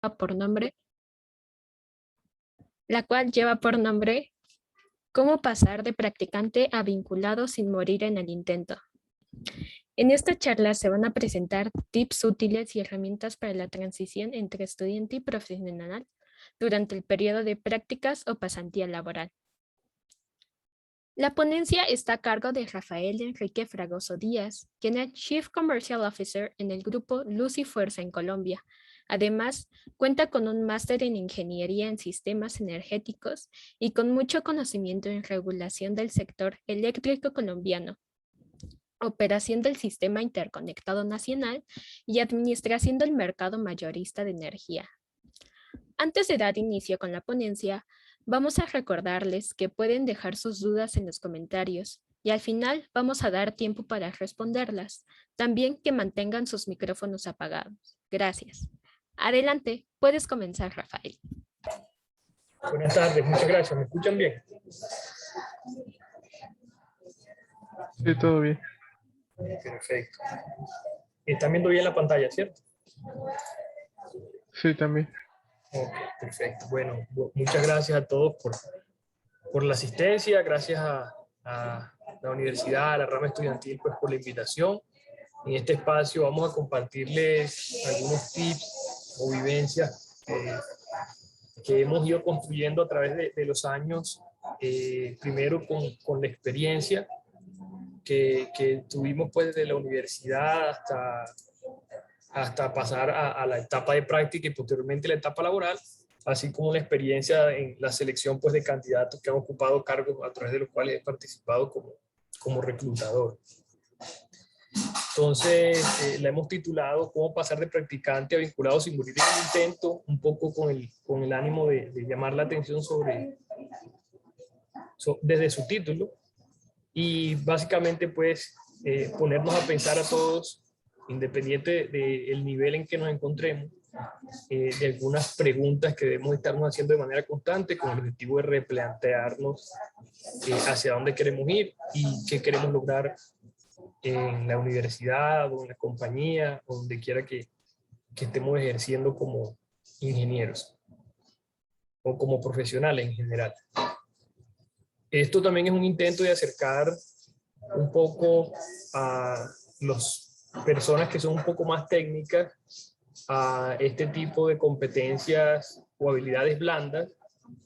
por nombre, la cual lleva por nombre ¿Cómo pasar de practicante a vinculado sin morir en el intento? En esta charla se van a presentar tips útiles y herramientas para la transición entre estudiante y profesional durante el periodo de prácticas o pasantía laboral. La ponencia está a cargo de Rafael Enrique Fragoso Díaz, quien es Chief Commercial Officer en el grupo Luz y Fuerza en Colombia. Además, cuenta con un máster en Ingeniería en Sistemas Energéticos y con mucho conocimiento en regulación del sector eléctrico colombiano, operación del Sistema Interconectado Nacional y administración del mercado mayorista de energía. Antes de dar inicio con la ponencia, vamos a recordarles que pueden dejar sus dudas en los comentarios y al final vamos a dar tiempo para responderlas. También que mantengan sus micrófonos apagados. Gracias. Adelante, puedes comenzar, Rafael. Buenas tardes, muchas gracias. ¿Me escuchan bien? Sí, todo bien. Perfecto. Están viendo bien la pantalla, ¿cierto? Sí, también. Ok, perfecto. Bueno, muchas gracias a todos por la asistencia. Gracias a la universidad, a la rama estudiantil, pues por la invitación. En este espacio vamos a compartirles algunos tips o vivencias que hemos ido construyendo a través de los años. Primero con la experiencia que tuvimos pues desde la universidad hasta pasar a la etapa de práctica y posteriormente la etapa laboral, así como la experiencia en la selección pues de candidatos que han ocupado cargos a través de los cuales he participado como reclutador. Entonces, la hemos titulado ¿Cómo pasar de practicante a vinculado sin morir en el intento? Un poco con el ánimo de llamar la atención desde su título. Y básicamente, pues, ponernos a pensar a todos, independiente del nivel en que nos encontremos, de algunas preguntas que debemos estarnos haciendo de manera constante con el objetivo de replantearnos hacia dónde queremos ir y qué queremos lograr en la universidad o en la compañía, o donde quiera que estemos ejerciendo como ingenieros o como profesionales en general. Esto también es un intento de acercar un poco a las personas que son un poco más técnicas a este tipo de competencias o habilidades blandas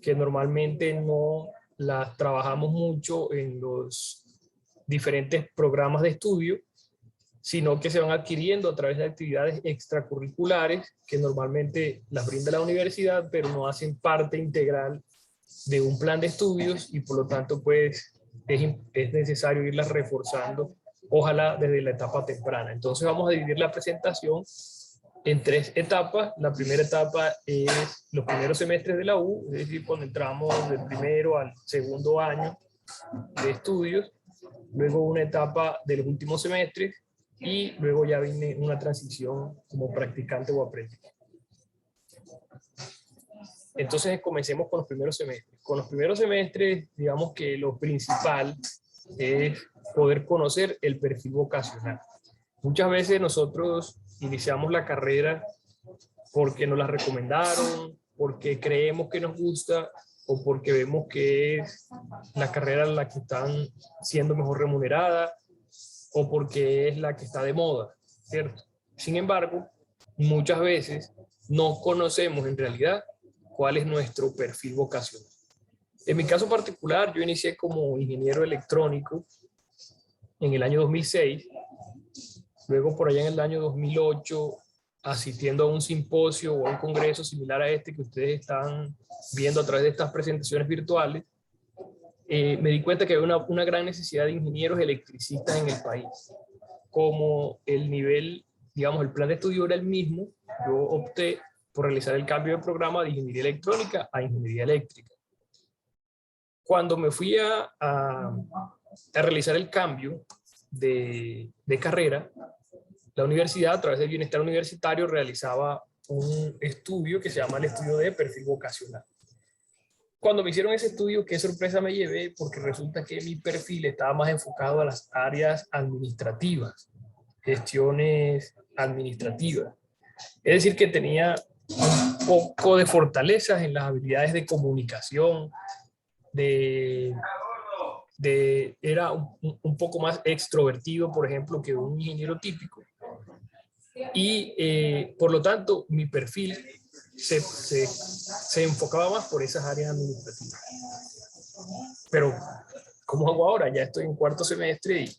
que normalmente no las trabajamos mucho en los diferentes programas de estudio, sino que se van adquiriendo a través de actividades extracurriculares que normalmente las brinda la universidad, pero no hacen parte integral de un plan de estudios y por lo tanto pues es necesario irlas reforzando, ojalá desde la etapa temprana. Entonces vamos a dividir la presentación en 3 etapas. La primera etapa es los primeros semestres de la U, es decir, cuando entramos del primero al segundo año de estudios, luego una etapa de los últimos semestres y luego ya viene una transición como practicante o aprendiz. Entonces comencemos con los primeros semestres. Con los primeros semestres, digamos que lo principal es poder conocer el perfil vocacional. Muchas veces nosotros iniciamos la carrera porque nos la recomendaron, porque creemos que nos gusta o porque vemos que es la carrera en la que están siendo mejor remunerada o porque es la que está de moda, ¿cierto? Sin embargo, muchas veces no conocemos en realidad cuál es nuestro perfil vocacional. En mi caso particular, yo inicié como ingeniero electrónico en el año 2006, luego por allá en el año 2008, asistiendo a un simposio o a un congreso similar a este que ustedes están viendo a través de estas presentaciones virtuales, me di cuenta que había una gran necesidad de ingenieros electricistas en el país. Como el nivel, digamos, el plan de estudio era el mismo, yo opté por realizar el cambio de programa de ingeniería electrónica a ingeniería eléctrica. Cuando me fui a realizar el cambio de carrera, la universidad, a través del bienestar universitario, realizaba un estudio que se llama el estudio de perfil vocacional. Cuando me hicieron ese estudio, qué sorpresa me llevé, porque resulta que mi perfil estaba más enfocado a las áreas administrativas, gestiones administrativas. Es decir, que tenía poco de fortalezas en las habilidades de comunicación, era un poco más extrovertido, por ejemplo, que un ingeniero típico. Y por lo tanto, mi perfil se enfocaba más por esas áreas administrativas. Pero, ¿cómo hago ahora? Ya estoy en cuarto semestre y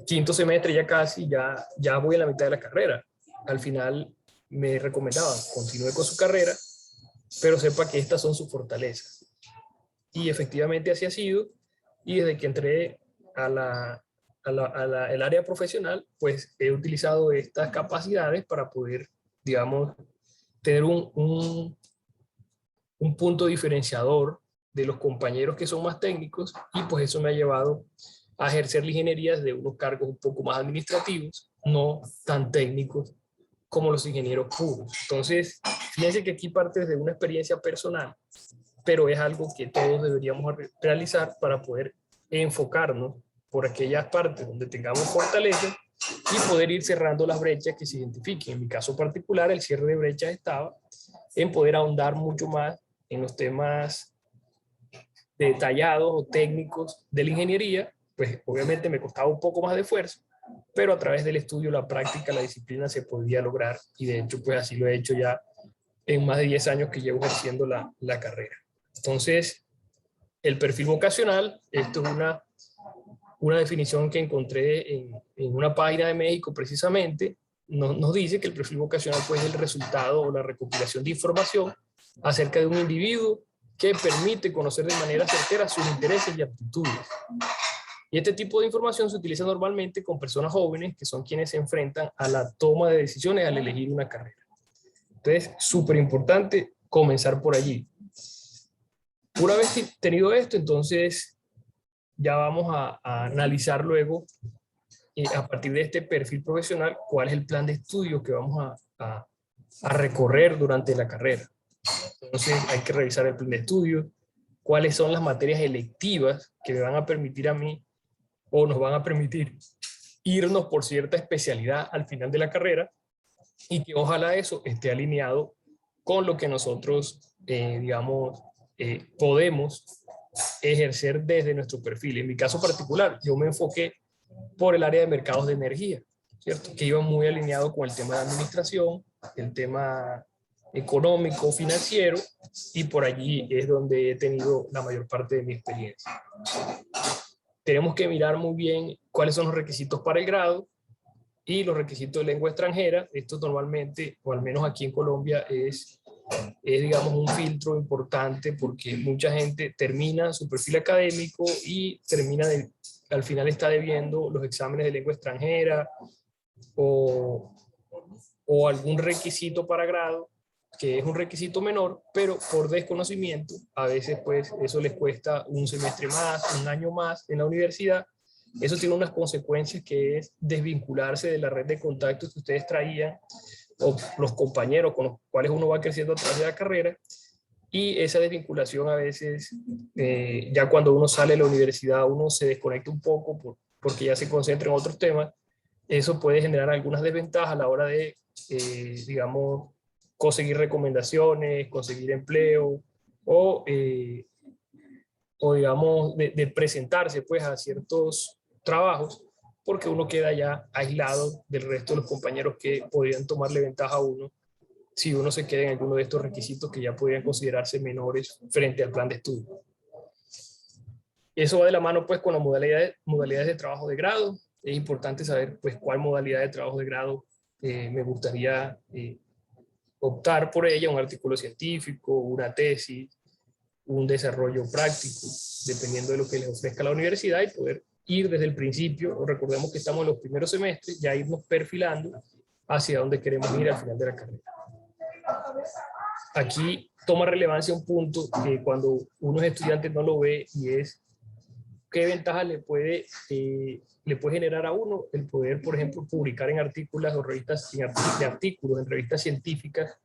quinto semestre ya casi, ya voy a la mitad de la carrera. Al final me recomendaban, continúe con su carrera, pero sepa que estas son sus fortalezas. Y efectivamente así ha sido. Y desde que entré el área profesional, pues he utilizado estas capacidades para poder, digamos, tener un punto diferenciador de los compañeros que son más técnicos, y pues eso me ha llevado a ejercer la ingeniería desde unos cargos un poco más administrativos, no tan técnicos como los ingenieros puros. Entonces, fíjense que aquí parte de una experiencia personal, pero es algo que todos deberíamos realizar para poder enfocarnos por aquellas partes donde tengamos fortaleza y poder ir cerrando las brechas que se identifiquen. En mi caso particular, el cierre de brechas estaba en poder ahondar mucho más en los temas detallados o técnicos de la ingeniería. Pues obviamente me costaba un poco más de esfuerzo, pero a través del estudio, la práctica, la disciplina se podía lograr, y de hecho pues así lo he hecho ya en más de 10 años que llevo ejerciendo la carrera. Entonces, el perfil vocacional, esto es una definición que encontré en una página de México precisamente, nos dice que el perfil vocacional pues, es el resultado o la recopilación de información acerca de un individuo que permite conocer de manera certera sus intereses y aptitudes. Y este tipo de información se utiliza normalmente con personas jóvenes que son quienes se enfrentan a la toma de decisiones al elegir una carrera. Entonces, súper importante comenzar por allí. Una vez tenido esto, entonces ya vamos a analizar luego, a partir de este perfil profesional, cuál es el plan de estudio que vamos a recorrer durante la carrera. Entonces hay que revisar el plan de estudio, cuáles son las materias electivas que me van a permitir a mí o nos van a permitir irnos por cierta especialidad al final de la carrera, y que ojalá eso esté alineado con lo que nosotros, digamos, podemos ejercer desde nuestro perfil. En mi caso particular, yo me enfoqué por el área de mercados de energía, ¿cierto? Que iba muy alineado con el tema de administración, el tema económico, financiero, y por allí es donde he tenido la mayor parte de mi experiencia. Tenemos que mirar muy bien cuáles son los requisitos para el grado y los requisitos de lengua extranjera. Esto normalmente, o al menos aquí en Colombia, es digamos, un filtro importante, porque mucha gente termina su perfil académico y al final está debiendo los exámenes de lengua extranjera o algún requisito para grado, que es un requisito menor, pero por desconocimiento, a veces pues eso les cuesta un semestre más, un año más en la universidad. Eso tiene unas consecuencias, que es desvincularse de la red de contactos que ustedes traían, o los compañeros con los cuales uno va creciendo a través de la carrera, y esa desvinculación a veces, ya cuando uno sale de la universidad, uno se desconecta un poco porque ya se concentra en otros temas. Eso puede generar algunas desventajas a la hora de, digamos, conseguir recomendaciones, conseguir empleo, o digamos, de presentarse pues a ciertos trabajos, porque uno queda ya aislado del resto de los compañeros que podrían tomarle ventaja a uno si uno se queda en alguno de estos requisitos que ya podrían considerarse menores frente al plan de estudio. Eso va de la mano pues con las modalidades de trabajo de grado. Es importante saber pues cuál modalidad de trabajo de grado me gustaría optar por ella, un artículo científico, una tesis, un desarrollo práctico, dependiendo de lo que les ofrezca la universidad, y poder ir desde el principio. Recordemos que estamos en los primeros semestres, ya irnos perfilando hacia dónde queremos ir al final de la carrera. Aquí toma relevancia un punto que cuando uno es estudiante no lo ve, y es qué ventaja le puede generar a uno el poder, por ejemplo, publicar en artículos o revistas, en revistas científicas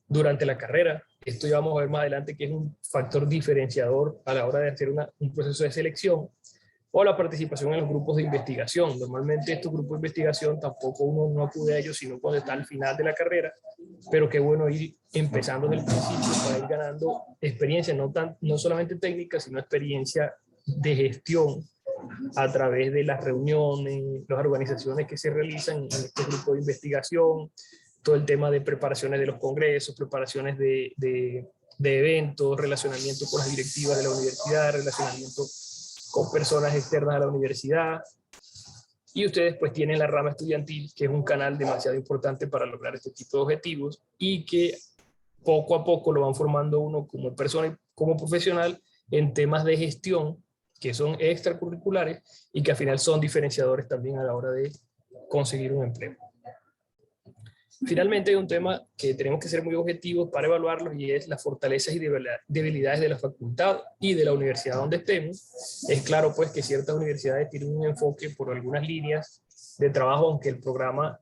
durante la carrera. Esto ya vamos a ver más adelante, que es un factor diferenciador a la hora de hacer un proceso de selección, o la participación en los grupos de investigación. Normalmente estos grupos de investigación tampoco uno no acude a ellos, sino cuando está al final de la carrera, pero qué bueno ir empezando desde el principio para ir ganando experiencia, no solamente técnica, sino experiencia de gestión a través de las reuniones, las organizaciones que se realizan en este grupo de investigación, todo el tema de preparaciones de los congresos, preparaciones de eventos, relacionamiento con las directivas de la universidad, relacionamiento con personas externas a la universidad. Y ustedes pues tienen la rama estudiantil, que es un canal demasiado importante para lograr este tipo de objetivos y que poco a poco lo van formando uno como persona y como profesional en temas de gestión que son extracurriculares y que al final son diferenciadores también a la hora de conseguir un empleo. Finalmente hay un tema que tenemos que ser muy objetivos para evaluarlos y es las fortalezas y debilidades de la facultad y de la universidad donde estemos. Es claro pues que ciertas universidades tienen un enfoque por algunas líneas de trabajo, aunque el programa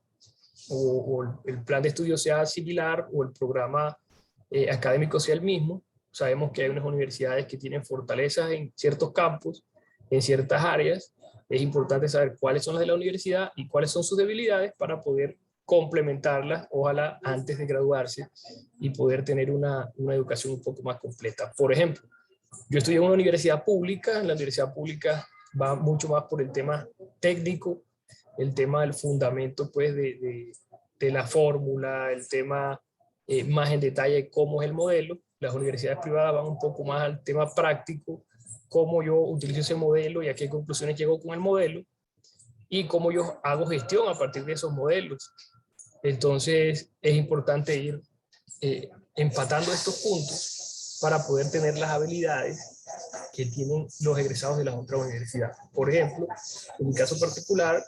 o el plan de estudio sea similar o el programa académico sea el mismo. Sabemos que hay unas universidades que tienen fortalezas en ciertos campos, en ciertas áreas. Es importante saber cuáles son las de la universidad y cuáles son sus debilidades para poder complementarlas, ojalá antes de graduarse y poder tener una educación un poco más completa. Por ejemplo, yo estudié en una universidad pública, en la universidad pública va mucho más por el tema técnico, el tema del fundamento pues de la fórmula, el tema más en detalle cómo es el modelo. Las universidades privadas van un poco más al tema práctico, cómo yo utilizo ese modelo y a qué conclusiones llego con el modelo y cómo yo hago gestión a partir de esos modelos. Entonces es importante ir empatando estos puntos para poder tener las habilidades que tienen los egresados de las otras universidades. Por ejemplo, en mi caso particular,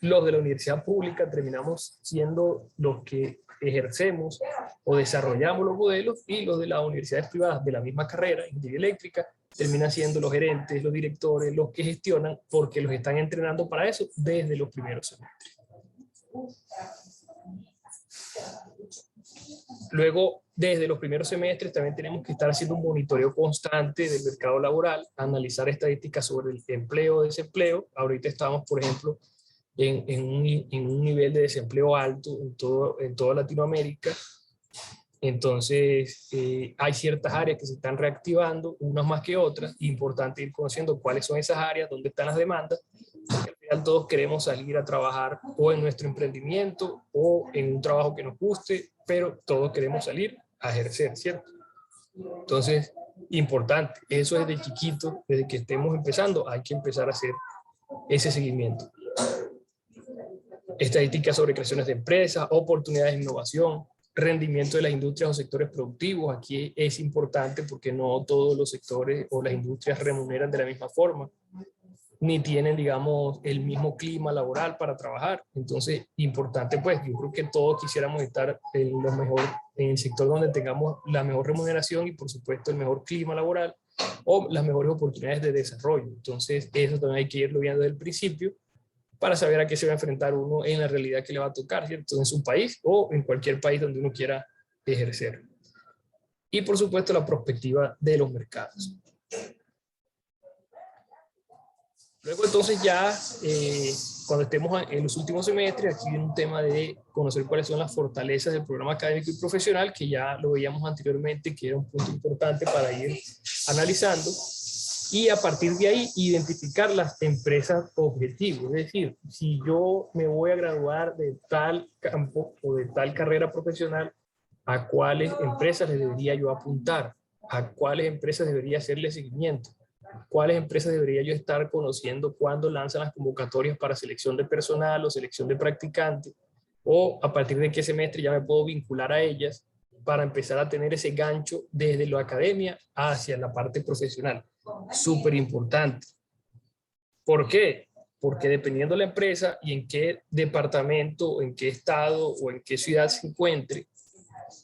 los de la universidad pública terminamos siendo los que ejercemos o desarrollamos los modelos y los de las universidades privadas de la misma carrera, ingeniería eléctrica, terminan siendo los gerentes, los directores, los que gestionan porque los están entrenando para eso desde los primeros semestres. Luego, desde los primeros semestres también tenemos que estar haciendo un monitoreo constante del mercado laboral, analizar estadísticas sobre el empleo o desempleo. Ahorita estamos, por ejemplo, en un nivel de desempleo alto en toda Latinoamérica. Entonces, hay ciertas áreas que se están reactivando, unas más que otras. Importante ir conociendo cuáles son esas áreas, dónde están las demandas, porque al final todos queremos salir a trabajar o en nuestro emprendimiento o en un trabajo que nos guste, pero todos queremos salir a ejercer, ¿cierto? Entonces, importante, eso desde chiquito, desde que estemos empezando, hay que empezar a hacer ese seguimiento. Estadísticas sobre creaciones de empresas, oportunidades de innovación, rendimiento de las industrias o sectores productivos. Aquí es importante porque no todos los sectores o las industrias remuneran de la misma forma, ni tienen, digamos, el mismo clima laboral para trabajar. Entonces, importante, pues, yo creo que todos quisiéramos estar en el sector donde tengamos la mejor remuneración y, por supuesto, el mejor clima laboral o las mejores oportunidades de desarrollo. Entonces, eso también hay que irlo viendo desde el principio para saber a qué se va a enfrentar uno en la realidad que le va a tocar, ¿cierto? En su país o en cualquier país donde uno quiera ejercer. Y, por supuesto, la perspectiva de los mercados. Luego entonces ya, cuando estemos en los últimos semestres, aquí viene un tema de conocer cuáles son las fortalezas del programa académico y profesional, que ya lo veíamos anteriormente, que era un punto importante para ir analizando, y a partir de ahí identificar las empresas objetivo. Es decir, si yo me voy a graduar de tal campo o de tal carrera profesional, ¿a cuáles empresas le debería yo apuntar? ¿A cuáles empresas debería hacerle seguimiento? ¿Cuáles empresas debería yo estar conociendo cuando lanzan las convocatorias para selección de personal o selección de practicantes? O a partir de qué semestre ya me puedo vincular a ellas para empezar a tener ese gancho desde la academia hacia la parte profesional. Súper importante. ¿Por qué? Porque dependiendo de la empresa y en qué departamento, en qué estado o en qué ciudad se encuentre,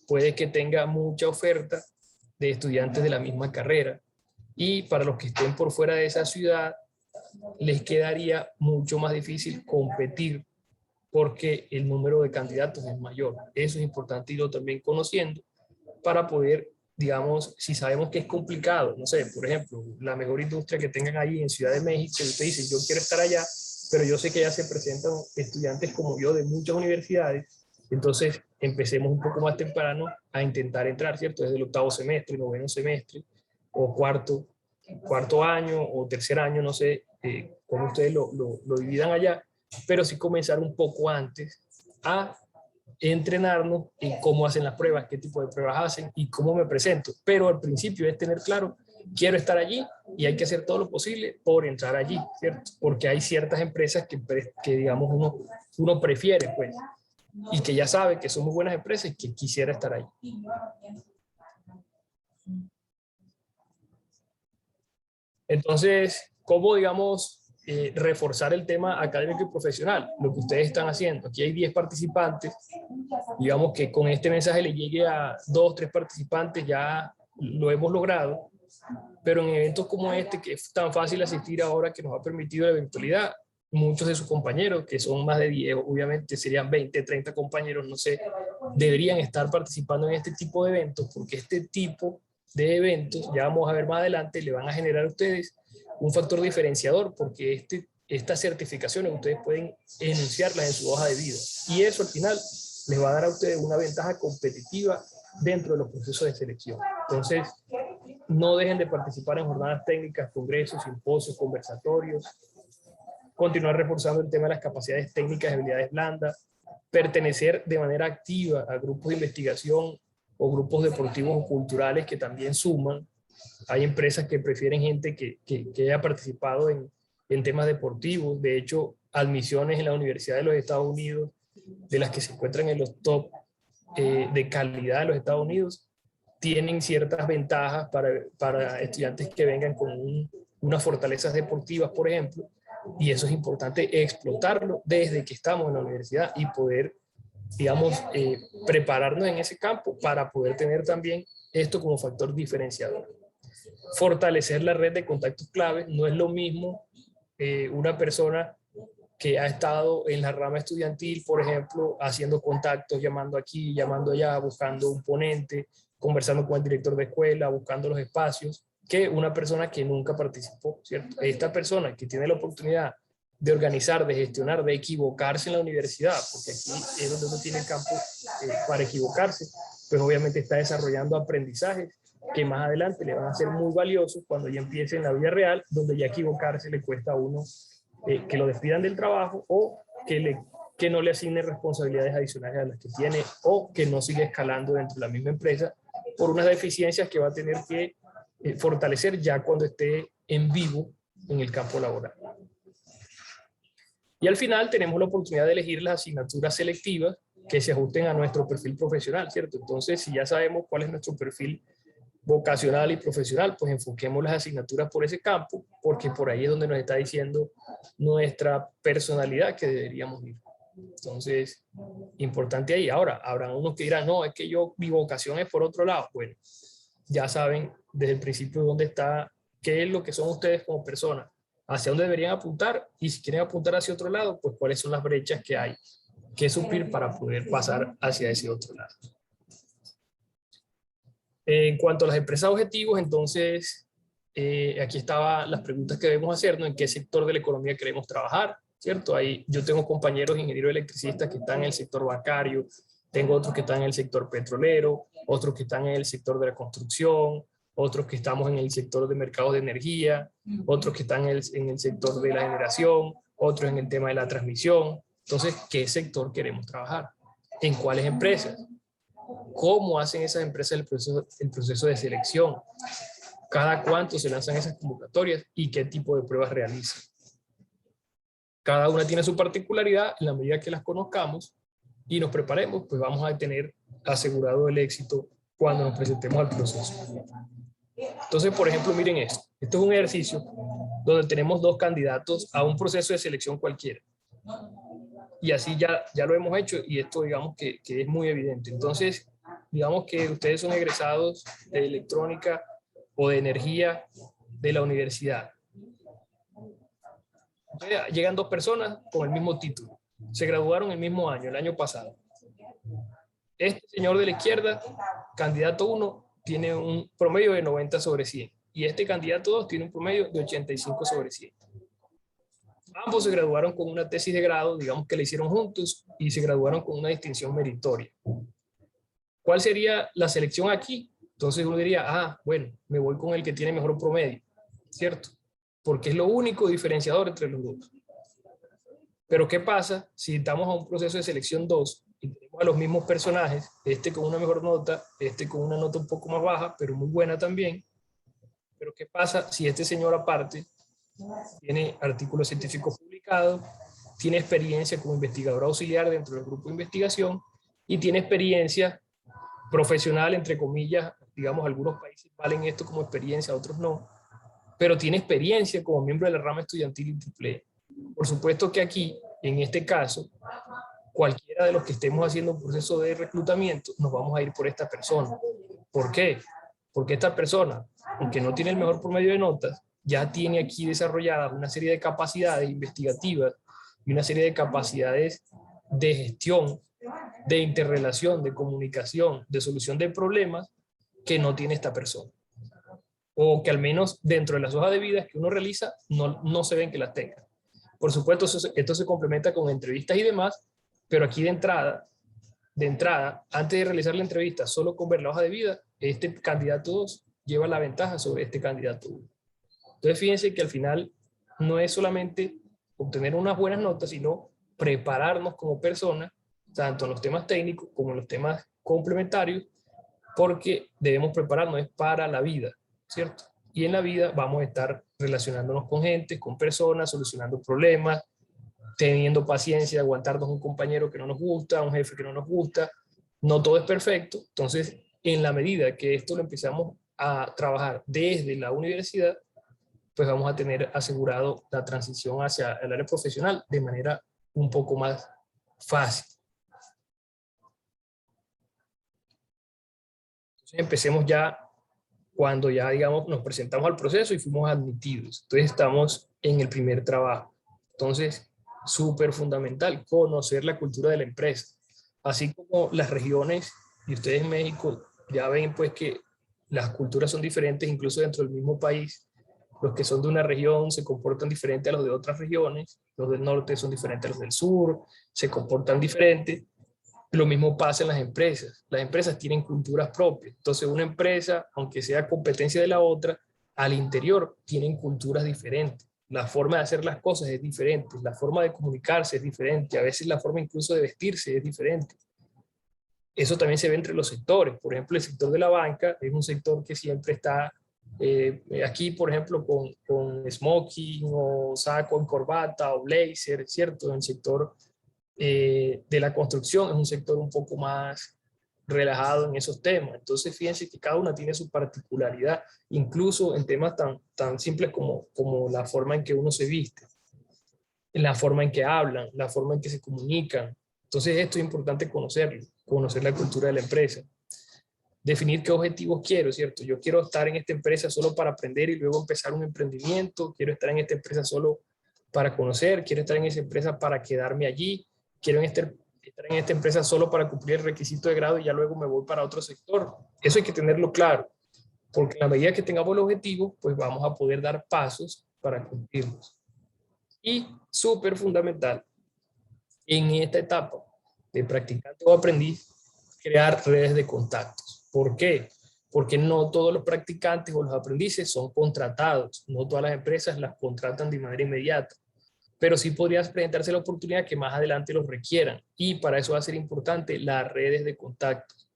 puede que tenga mucha oferta de estudiantes de la misma carrera. Y para los que estén por fuera de esa ciudad, les quedaría mucho más difícil competir porque el número de candidatos es mayor. Eso es importante irlo también conociendo para poder, digamos, si sabemos que es complicado, no sé, por ejemplo, la mejor industria que tengan ahí en Ciudad de México, usted dice, yo quiero estar allá, pero yo sé que ya se presentan estudiantes como yo de muchas universidades Entonces, empecemos un poco más temprano a intentar entrar, ¿cierto? Desde el octavo semestre, noveno semestre, o cuarto año, o tercer año, no sé cómo ustedes lo dividan allá, pero sí comenzar un poco antes a entrenarnos en cómo hacen las pruebas, qué tipo de pruebas hacen y cómo me presento. Pero al principio es tener claro, quiero estar allí y hay que hacer todo lo posible por entrar allí, ¿cierto? Porque hay ciertas empresas que digamos, uno prefiere, pues, y que ya sabe que son muy buenas empresas y que quisiera estar ahí. Entonces, ¿cómo, digamos, reforzar el tema académico y profesional? Lo que ustedes están haciendo. Aquí hay 10 participantes. Digamos que con este mensaje le llegue a 2, 3 participantes, ya lo hemos logrado. Pero en eventos como este, que es tan fácil asistir ahora, que nos ha permitido la eventualidad, muchos de sus compañeros, que son más de 10, obviamente serían 20, 30 compañeros, no sé, deberían estar participando en este tipo de eventos, porque este tipo de eventos, ya vamos a ver más adelante, le van a generar a ustedes un factor diferenciador, porque estas certificaciones ustedes pueden enunciarlas en su hoja de vida, y eso al final les va a dar a ustedes una ventaja competitiva dentro de los procesos de selección. Entonces, no dejen de participar en jornadas técnicas, congresos, simposios, conversatorios, continuar reforzando el tema de las capacidades técnicas y habilidades blandas, pertenecer de manera activa a grupos de investigación o grupos deportivos o culturales que también suman. Hay empresas que prefieren gente que haya participado en temas deportivos. De hecho, admisiones en la Universidad de los Estados Unidos, de las que se encuentran en los top de calidad de los Estados Unidos, tienen ciertas ventajas para estudiantes que vengan con unas fortalezas deportivas, por ejemplo, y eso es importante explotarlo desde que estamos en la universidad y poder, digamos, prepararnos en ese campo para poder tener también esto como factor diferenciador. Fortalecer la red de contactos claves. No es lo mismo una persona que ha estado en la rama estudiantil, por ejemplo, haciendo contactos, llamando aquí, llamando allá, buscando un ponente, conversando con el director de escuela, buscando los espacios, que una persona que nunca participó, ¿cierto? Esta persona que tiene la oportunidad de organizar, de gestionar, de equivocarse en la universidad, porque aquí es donde uno tiene el campo para equivocarse, pues obviamente está desarrollando aprendizajes que más adelante le van a ser muy valiosos cuando ya empiece en la vida real, donde ya equivocarse le cuesta a uno que lo despidan del trabajo o que no le asignen responsabilidades adicionales a las que tiene o que no siga escalando dentro de la misma empresa por unas deficiencias que va a tener que fortalecer ya cuando esté en vivo en el campo laboral. Y al final tenemos la oportunidad de elegir las asignaturas selectivas que se ajusten a nuestro perfil profesional, ¿cierto? Entonces, si ya sabemos cuál es nuestro perfil vocacional y profesional, pues enfoquemos las asignaturas por ese campo, porque por ahí es donde nos está diciendo nuestra personalidad que deberíamos ir. Entonces, importante ahí. Ahora, habrán unos que dirán, no, es que mi vocación es por otro lado. Bueno, ya saben desde el principio dónde está, qué es lo que son ustedes como personas, hacia dónde deberían apuntar, y si quieren apuntar hacia otro lado, pues cuáles son las brechas que hay que suplir para poder pasar hacia ese otro lado. En cuanto a las empresas objetivos, entonces, aquí estaban las preguntas que debemos hacernos: ¿en qué sector de la economía queremos trabajar? ¿Cierto? Ahí yo tengo compañeros ingenieros electricistas que están en el sector bancario, tengo otros que están en el sector petrolero, otros que están en el sector de la construcción, otros que estamos en el sector de mercados de energía, otros que están en el sector de la generación, otros en el tema de la transmisión. Entonces, ¿qué sector queremos trabajar? ¿En cuáles empresas? ¿Cómo hacen esas empresas el proceso de selección? ¿Cada cuánto se lanzan esas convocatorias y qué tipo de pruebas realizan? Cada una tiene su particularidad. En la medida que las conozcamos y nos preparemos, pues vamos a tener asegurado el éxito cuando nos presentemos al proceso. Entonces, por ejemplo, miren esto. Esto es un ejercicio donde tenemos 2 candidatos a un proceso de selección cualquiera. Y así ya lo hemos hecho, y esto digamos que es muy evidente. Entonces, digamos que ustedes son egresados de electrónica o de energía de la universidad. Llegan 2 personas con el mismo título. Se graduaron el mismo año, el año pasado. Este señor de la izquierda, candidato 1, tiene un promedio de 90 sobre 100. Y este candidato 2 tiene un promedio de 85 sobre 100. Ambos se graduaron con una tesis de grado, digamos que la hicieron juntos y se graduaron con una distinción meritoria. ¿Cuál sería la selección aquí? Entonces uno diría, bueno, me voy con el que tiene mejor promedio, ¿cierto? Porque es lo único diferenciador entre los dos. Pero ¿qué pasa si estamos a un proceso de selección 2 y tenemos a los mismos personajes, este con una mejor nota, este con una nota un poco más baja, pero muy buena también? Pero ¿qué pasa si este señor aparte tiene artículos científicos publicados, tiene experiencia como investigador auxiliar dentro del grupo de investigación y tiene experiencia profesional, entre comillas, digamos, algunos países valen esto como experiencia, otros no, pero tiene experiencia como miembro de la rama estudiantil y triple? Por supuesto que aquí, en este caso, cualquiera de los que estemos haciendo un proceso de reclutamiento, nos vamos a ir por esta persona. ¿Por qué? Porque esta persona, aunque no tiene el mejor promedio de notas, ya tiene aquí desarrolladas una serie de capacidades investigativas y una serie de capacidades de gestión, de interrelación, de comunicación, de solución de problemas que no tiene esta persona. O que al menos dentro de las hojas de vida que uno realiza no se ven que las tenga. Por supuesto, esto se complementa con entrevistas y demás, pero aquí de entrada, antes de realizar la entrevista, solo con ver la hoja de vida, este candidato 2 lleva la ventaja sobre este candidato 1. Entonces, fíjense que al final no es solamente obtener unas buenas notas, sino prepararnos como personas, tanto en los temas técnicos como en los temas complementarios, porque debemos prepararnos para la vida, ¿cierto? Y en la vida vamos a estar relacionándonos con gente, con personas, solucionando problemas, teniendo paciencia, aguantarnos un compañero que no nos gusta, un jefe que no nos gusta. No todo es perfecto. Entonces, en la medida que esto lo empezamos a trabajar desde la universidad, pues vamos a tener asegurado la transición hacia el área profesional de manera un poco más fácil. Entonces, empecemos ya cuando ya, digamos, nos presentamos al proceso y fuimos admitidos. Entonces, estamos en el primer trabajo. Entonces, súper fundamental conocer la cultura de la empresa. Así como las regiones, y ustedes en México ya ven pues que las culturas son diferentes incluso dentro del mismo país. Los que son de una región se comportan diferente a los de otras regiones, los del norte son diferentes a los del sur, se comportan diferente. Lo mismo pasa en las empresas tienen culturas propias, entonces una empresa, aunque sea competencia de la otra, al interior tienen culturas diferentes, la forma de hacer las cosas es diferente, la forma de comunicarse es diferente, a veces la forma incluso de vestirse es diferente. Eso también se ve entre los sectores. Por ejemplo, el sector de la banca es un sector que siempre está aquí, por ejemplo, con smoking o saco en corbata o blazer, ¿cierto? En el sector de la construcción es un sector un poco más relajado en esos temas. Entonces, fíjense que cada una tiene su particularidad, incluso en temas tan simples como la forma en que uno se viste, la forma en que hablan, la forma en que se comunican. Entonces, esto es importante conocerlo, conocer la cultura de la empresa. Definir qué objetivos quiero, ¿cierto? Yo quiero estar en esta empresa solo para aprender y luego empezar un emprendimiento, quiero estar en esta empresa solo para conocer, quiero estar en esa empresa para quedarme allí, quiero estar en esta empresa solo para cumplir el requisito de grado y ya luego me voy para otro sector. Eso hay que tenerlo claro, porque a la medida que tengamos el objetivo, pues vamos a poder dar pasos para cumplirlos. Y súper fundamental, en esta etapa de practicante o aprendiz, crear redes de contactos. ¿Por qué? Porque no todos los practicantes o los aprendices son contratados, no todas las empresas las contratan de manera inmediata, pero sí podrías presentarse la oportunidad que más adelante los requieran, y para eso va a ser importante las redes de contactos,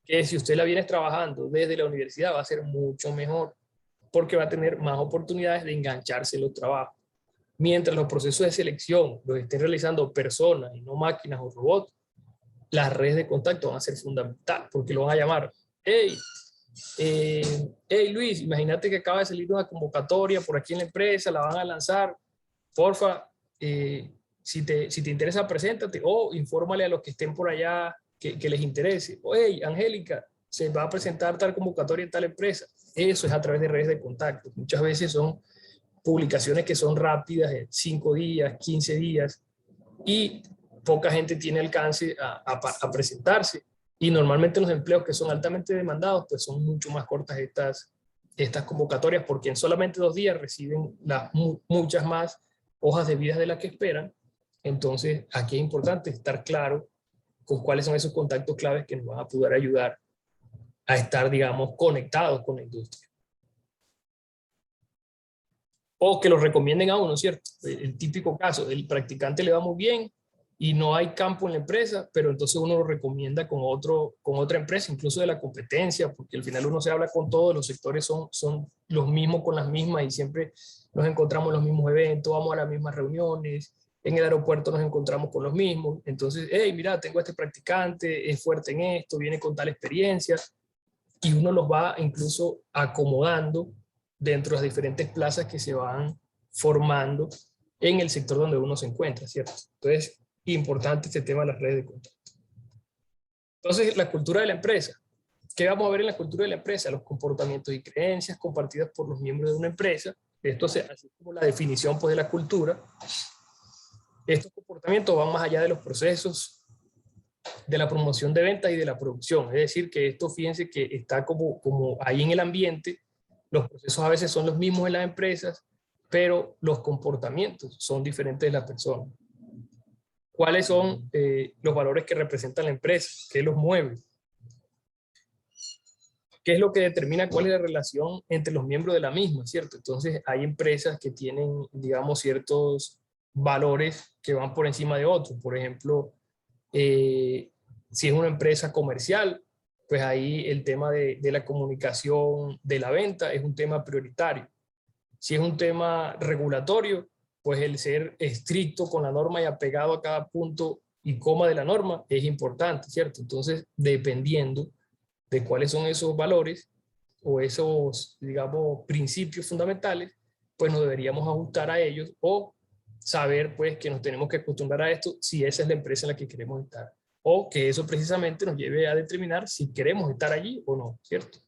que si usted la viene trabajando desde la universidad va a ser mucho mejor, porque va a tener más oportunidades de engancharse en los trabajos. Mientras los procesos de selección los estén realizando personas y no máquinas o robots, las redes de contacto van a ser fundamentales, porque lo van a llamar, hey Luis, imagínate que acaba de salir una convocatoria por aquí en la empresa, la van a lanzar, porfa, si te interesa, preséntate, o infórmale a los que estén por allá que les interese. O, hey, Angélica, se va a presentar tal convocatoria en tal empresa. Eso es a través de redes de contacto. Muchas veces son publicaciones que son rápidas, en 5 días, 15 días, y poca gente tiene alcance a presentarse. Y normalmente los empleos que son altamente demandados, pues son mucho más cortas estas convocatorias, porque en solamente 2 días reciben muchas más hojas de vida de las que esperan. Entonces, aquí es importante estar claro con cuáles son esos contactos claves que nos van a poder ayudar a estar, digamos, conectados con la industria. O que los recomienden a uno, ¿cierto? El típico caso, el practicante le va muy bien y no hay campo en la empresa, pero entonces uno lo recomienda con otra empresa, incluso de la competencia, porque al final uno se habla con todos, los sectores son los mismos con las mismas y siempre nos encontramos en los mismos eventos, vamos a las mismas reuniones, en el aeropuerto nos encontramos con los mismos. Entonces, hey, mira, tengo a este practicante, es fuerte en esto, viene con tal experiencia, y uno los va incluso acomodando dentro de las diferentes plazas que se van formando en el sector donde uno se encuentra, ¿cierto? Entonces, importante este tema de las redes de contacto. Entonces, la cultura de la empresa. ¿Qué vamos a ver en la cultura de la empresa? Los comportamientos y creencias compartidas por los miembros de una empresa. Esto es así como la definición, pues, de la cultura. Estos comportamientos van más allá de los procesos de la promoción de ventas y de la producción. Es decir, que esto, fíjense que está como ahí en el ambiente. Los procesos a veces son los mismos en las empresas, pero los comportamientos son diferentes de las personas. ¿Cuáles son los valores que representa la empresa? ¿Qué los mueve? ¿Qué es lo que determina cuál es la relación entre los miembros de la misma, ¿cierto? Entonces, hay empresas que tienen, digamos, ciertos valores que van por encima de otros. Por ejemplo, si es una empresa comercial, pues ahí el tema de la comunicación de la venta es un tema prioritario. Si es un tema regulatorio, pues el ser estricto con la norma y apegado a cada punto y coma de la norma es importante, ¿cierto? Entonces, dependiendo de cuáles son esos valores o esos, digamos, principios fundamentales, pues nos deberíamos ajustar a ellos o saber, pues, que nos tenemos que acostumbrar a esto si esa es la empresa en la que queremos estar. O que eso precisamente nos lleve a determinar si queremos estar allí o no, ¿cierto?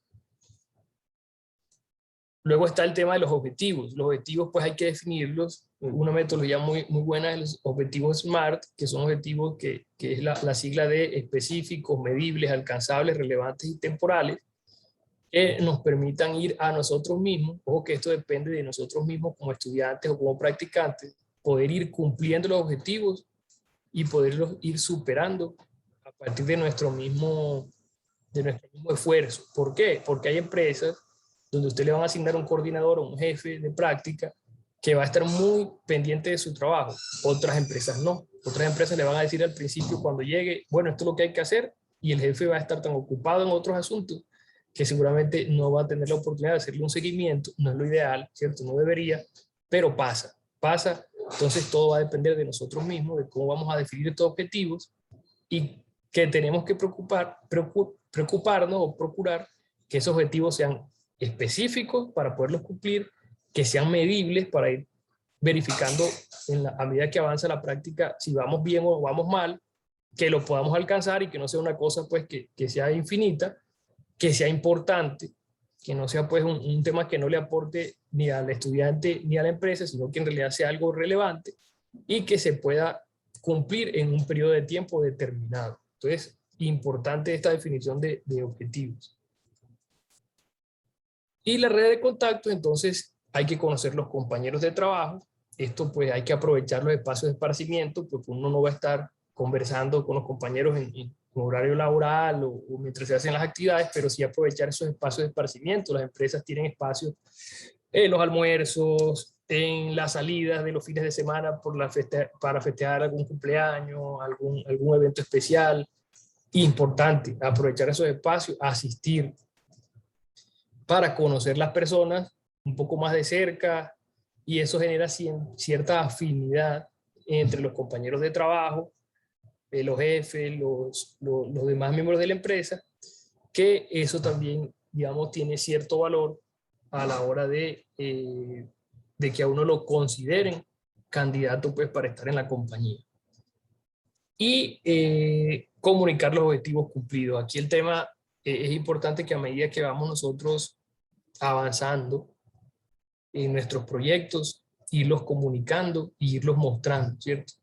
Luego está el tema de los objetivos. Los objetivos, pues, hay que definirlos. Una metodología muy buena es los objetivos SMART, que son objetivos que es la sigla de específicos, medibles, alcanzables, relevantes y temporales, que nos permitan ir a nosotros mismos. Ojo que esto depende de nosotros mismos como estudiantes o como practicantes, poder ir cumpliendo los objetivos y poderlos ir superando a partir de nuestro mismo esfuerzo. ¿Por qué? Porque hay empresas donde usted le van a asignar un coordinador o un jefe de práctica que va a estar muy pendiente de su trabajo. Otras empresas no. Otras empresas le van a decir al principio cuando llegue, bueno, esto es lo que hay que hacer, y el jefe va a estar tan ocupado en otros asuntos que seguramente no va a tener la oportunidad de hacerle un seguimiento. No es lo ideal, ¿cierto? No debería, pero pasa. Entonces todo va a depender de nosotros mismos, de cómo vamos a definir estos objetivos y que tenemos que preocuparnos o procurar que esos objetivos sean específicos para poderlos cumplir, que sean medibles para ir verificando a medida que avanza la práctica si vamos bien o vamos mal, que lo podamos alcanzar y que no sea una cosa, pues, que sea infinita, que sea importante, que no sea, pues, un tema que no le aporte ni al estudiante ni a la empresa, sino que en realidad sea algo relevante y que se pueda cumplir en un periodo de tiempo determinado. Entonces, importante esta definición de objetivos. Y la red de contactos, entonces, hay que conocer los compañeros de trabajo. Esto, pues, hay que aprovechar los espacios de esparcimiento, porque uno no va a estar conversando con los compañeros en horario laboral o mientras se hacen las actividades, pero sí aprovechar esos espacios de esparcimiento. Las empresas tienen espacios en los almuerzos, en las salidas de los fines de semana para festejar algún cumpleaños, algún evento especial. Importante aprovechar esos espacios, asistir para conocer las personas un poco más de cerca, y eso genera cierta afinidad entre los compañeros de trabajo, los jefes, los demás miembros de la empresa, que eso también, digamos, tiene cierto valor a la hora de que a uno lo consideren candidato, pues, para estar en la compañía. Y comunicar los objetivos cumplidos. Aquí el tema es importante que a medida que vamos nosotros avanzando en nuestros proyectos, irlos comunicando y irlos mostrando, ¿cierto?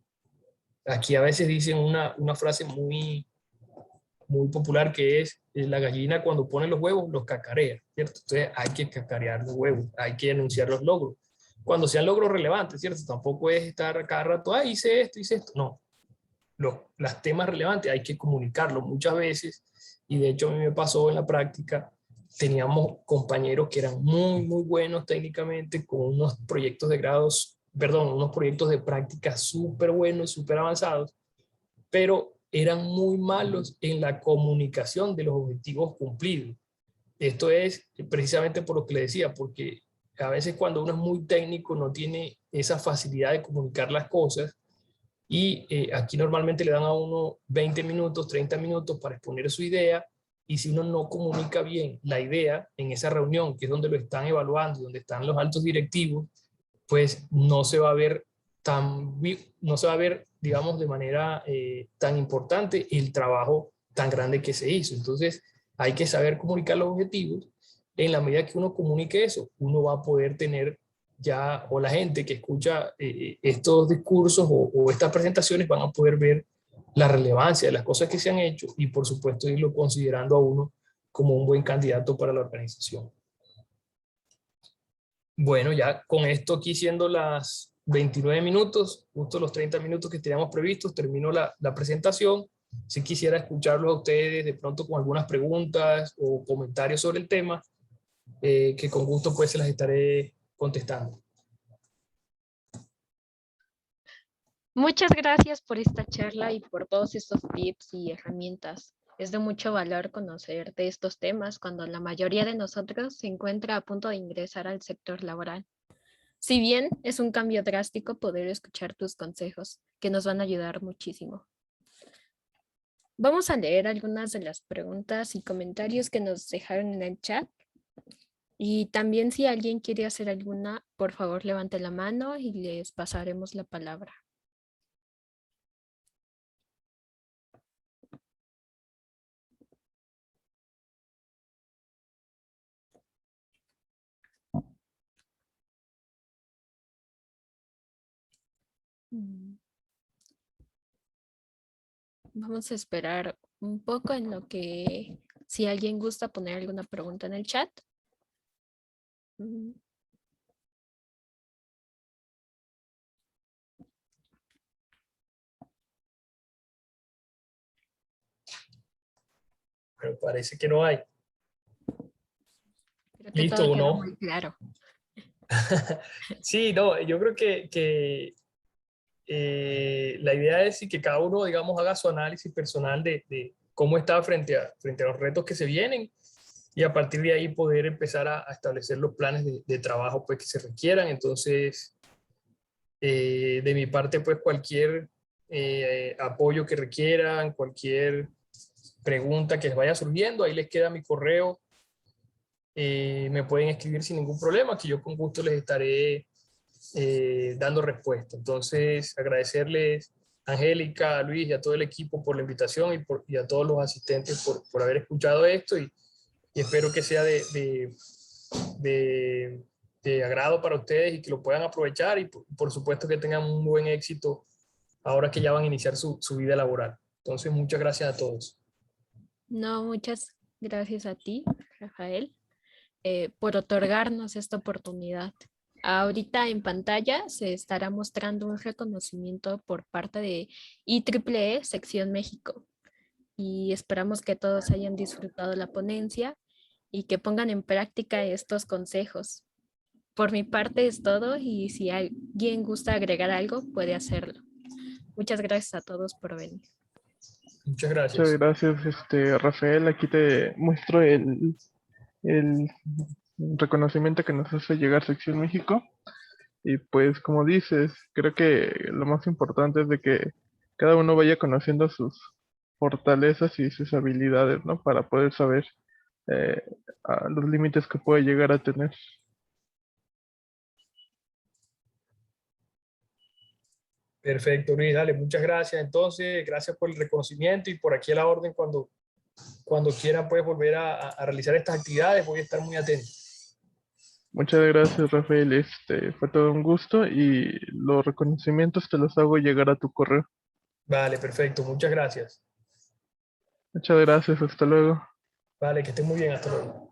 Aquí a veces dicen una frase muy popular que es: la gallina cuando pone los huevos los cacarea, ¿cierto? Entonces hay que cacarear los huevos, hay que anunciar los logros. cuando sean logros relevantes, ¿cierto? Tampoco es estar cada rato, ah, hice esto. No, los temas relevantes hay que comunicarlos muchas veces, y de hecho a mí me pasó en la práctica, teníamos compañeros que eran muy, muy buenos técnicamente, con unos proyectos de grados, perdón, unos proyectos de práctica súper buenos, súper avanzados, pero eran muy malos en la comunicación de los objetivos cumplidos. Esto es precisamente por lo que le decía, porque a veces cuando uno es muy técnico no tiene esa facilidad de comunicar las cosas, y aquí normalmente le dan a uno 20 minutos, 30 minutos para exponer su idea, y si uno no comunica bien la idea en esa reunión, que es donde lo están evaluando, donde están los altos directivos, pues no se va a ver no se va a ver, digamos, de manera tan importante el trabajo tan grande que se hizo. Entonces, hay que saber comunicar los objetivos. En la medida que uno comunique eso, uno va a poder tener ya, o la gente que escucha estos discursos o estas presentaciones van a poder ver la relevancia de las cosas que se han hecho, y por supuesto irlo considerando a uno como un buen candidato para la organización. Bueno, ya con esto aquí siendo las 29 minutos, justo los 30 minutos que teníamos previstos, termino la presentación. Si quisiera escucharlos a ustedes de pronto con algunas preguntas o comentarios sobre el tema, que con gusto pues se las estaré contestando. Muchas gracias por esta charla y por todos estos tips y herramientas. Es de mucho valor conocer de estos temas cuando la mayoría de nosotros se encuentra a punto de ingresar al sector laboral. Si bien es un cambio drástico poder escuchar tus consejos, que nos van a ayudar muchísimo. Vamos a leer algunas de las preguntas y comentarios que nos dejaron en el chat. Y también si alguien quiere hacer alguna, por favor levante la mano y les pasaremos la palabra. Vamos a esperar un poco en lo que, si alguien gusta poner alguna pregunta en el chat. Pero parece que no hay. Creo que ¿Listo todo o quedó no? muy claro. Sí, no, yo creo que la idea es que cada uno, digamos, haga su análisis personal de cómo está frente a los retos que se vienen, y a partir de ahí poder empezar a establecer los planes de trabajo pues, que se requieran. Entonces, de mi parte, pues cualquier apoyo que requieran, cualquier pregunta que les vaya surgiendo, ahí les queda mi correo. Me pueden escribir sin ningún problema, que yo con gusto les estaré dando respuesta. Entonces, agradecerles a Angélica, a Luis y a todo el equipo por la invitación, y a todos los asistentes por haber escuchado esto, y espero que sea de agrado para ustedes y que lo puedan aprovechar, y por supuesto que tengan un buen éxito ahora que ya van a iniciar su vida laboral. Entonces, muchas gracias a todos. No, muchas gracias a ti, Rafael, por otorgarnos esta oportunidad. Ahorita en pantalla se estará mostrando un reconocimiento por parte de IEEE Sección México, y esperamos que todos hayan disfrutado la ponencia y que pongan en práctica estos consejos. Por mi parte es todo, y si alguien gusta agregar algo, puede hacerlo. Muchas gracias a todos por venir. Muchas Muchas gracias. gracias, Rafael. Aquí te muestro el reconocimiento que nos hace llegar Sección México. Y pues, como dices, creo que lo más importante es de que cada uno vaya conociendo sus fortalezas y sus habilidades, ¿no? Para poder saber eh, a los límites que puede llegar a tener. Perfecto, Luis, dale, muchas gracias. Entonces, gracias por el reconocimiento, y por aquí a la orden cuando quieran puedes volver a realizar estas actividades. Voy a estar muy atento. Muchas gracias, Rafael. Fue todo un gusto y los reconocimientos te los hago llegar a tu correo. Vale, perfecto, muchas gracias. Muchas gracias, hasta luego. Vale, que estén muy bien, hasta luego.